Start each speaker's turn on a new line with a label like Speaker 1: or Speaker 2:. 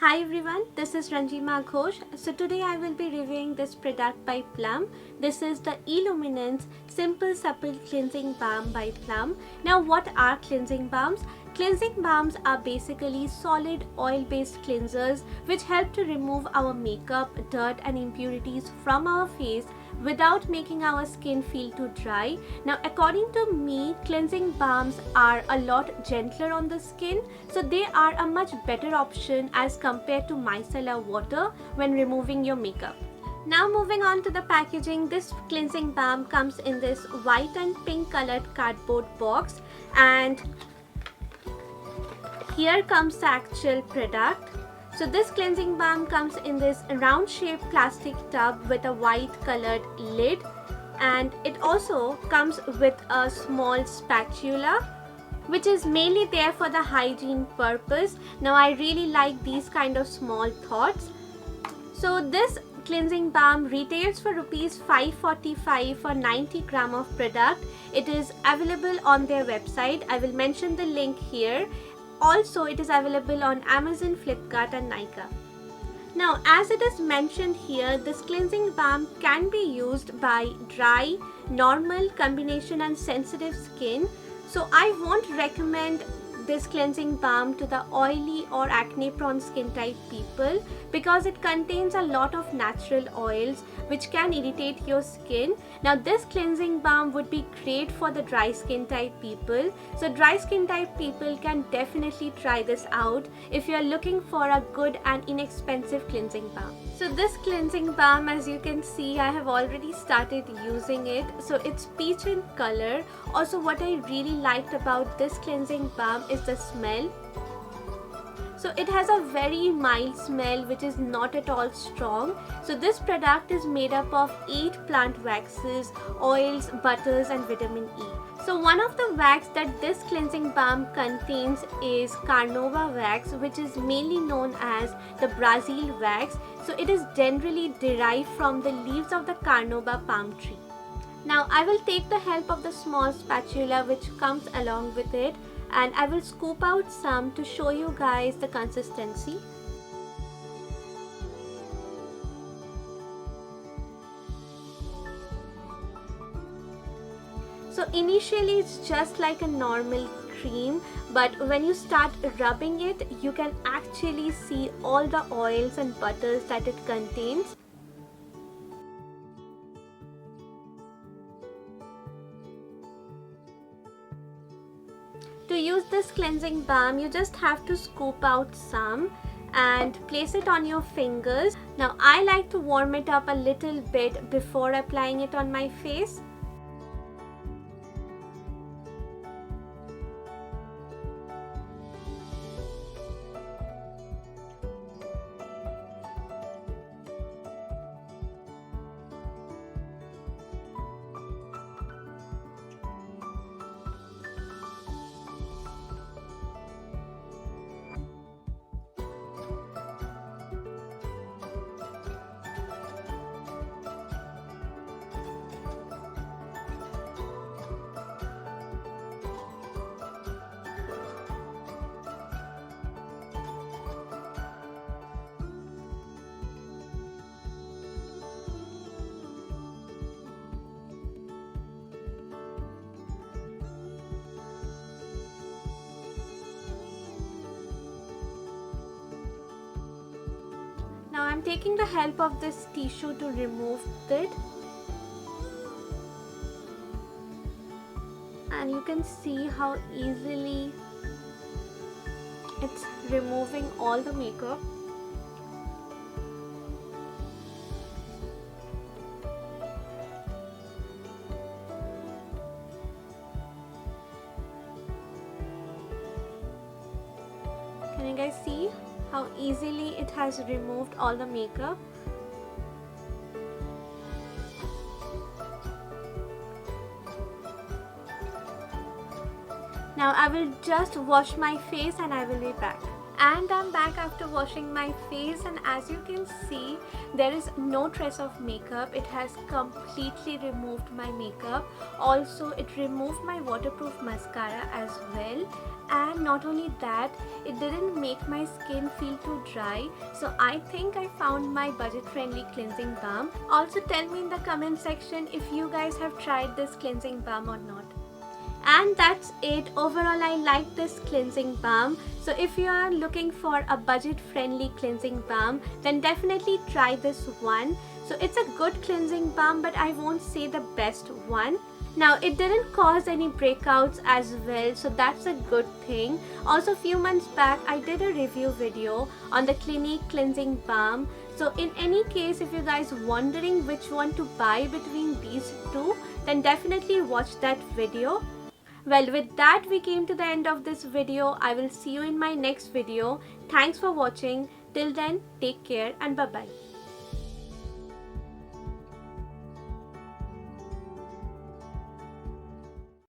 Speaker 1: Hi everyone, this is Ranjima Ghosh. So today I will be reviewing this product by Plum. This is the Illuminance Simple Supple Cleansing Balm by Plum. Now what are cleansing balms? Cleansing balms are basically solid oil-based cleansers which help to remove our makeup, dirt and impurities from our face without making our skin feel too dry. Now according to me, cleansing balms are a lot gentler on the skin, so they are a much better option as compared to micellar water when removing your makeup. Now moving on to the packaging, this cleansing balm comes in this white and pink colored cardboard box, and here comes the actual product. So this cleansing balm comes in this round shaped plastic tub with a white colored lid, and it also comes with a small spatula which is mainly there for the hygiene purpose. Now I really like these kind of small thoughts. So this cleansing balm retails for rupees 545 for 90 gram of product. It is available on their website. I will mention the link here. Also, it is available on Amazon, Flipkart and Nykaa. Now, as it is mentioned here, this cleansing balm can be used by dry, normal, combination and sensitive skin. So I won't recommend this cleansing balm to the oily or acne prone skin type people because it contains a lot of natural oils which can irritate your skin. Now this cleansing balm would be great for the dry skin type people. So dry skin type people can definitely try this out if you are looking for a good and inexpensive cleansing balm. So this cleansing balm, as you can see, I have already started using it. So it's peach in color. Also, what I really liked about this cleansing balm is the smell. So it has a very mild smell which is not at all strong. So this product is made up of 8 plant waxes, oils, butters and vitamin E. So one of the wax that this cleansing balm contains is carnauba wax, which is mainly known as the Brazil wax. So it is generally derived from the leaves of the carnauba palm tree. Now I will take the help of the small spatula which comes along with it, and I will scoop out some to show you guys the consistency. So initially it's just like a normal cream, but when you start rubbing it, you can actually see all the oils and butters that it contains. To use this cleansing balm, you just have to scoop out some and place it on your fingers. Now I like to warm it up a little bit before applying it on my face. Now I'm taking the help of this tissue to remove it, and you can see how easily it's removing all the makeup. Can you guys see how easily it has removed all the makeup? Now I will just wash my face and I will be back. And I'm back after washing my face, and as you can see, there is no trace of makeup. It has completely removed my makeup. Also, it removed my waterproof mascara as well. and not only that, it didn't make my skin feel too dry. So I think I found my budget friendly cleansing balm. Also tell me in the comment section if you guys have tried this cleansing balm or not. And that's it. Overall, I like this cleansing balm. So if you are looking for a budget friendly cleansing balm, then definitely try this one. So it's a good cleansing balm, but I won't say the best one. Now it didn't cause any breakouts as well, so that's a good thing. Also, a few months back I did a review video on the Clinique cleansing balm. So in any case, if you guys wondering which one to buy between these two, then definitely watch that video. Well, with that we came to the end of this video. I will see you in my next video. Thanks for watching. Till then, take care and bye bye.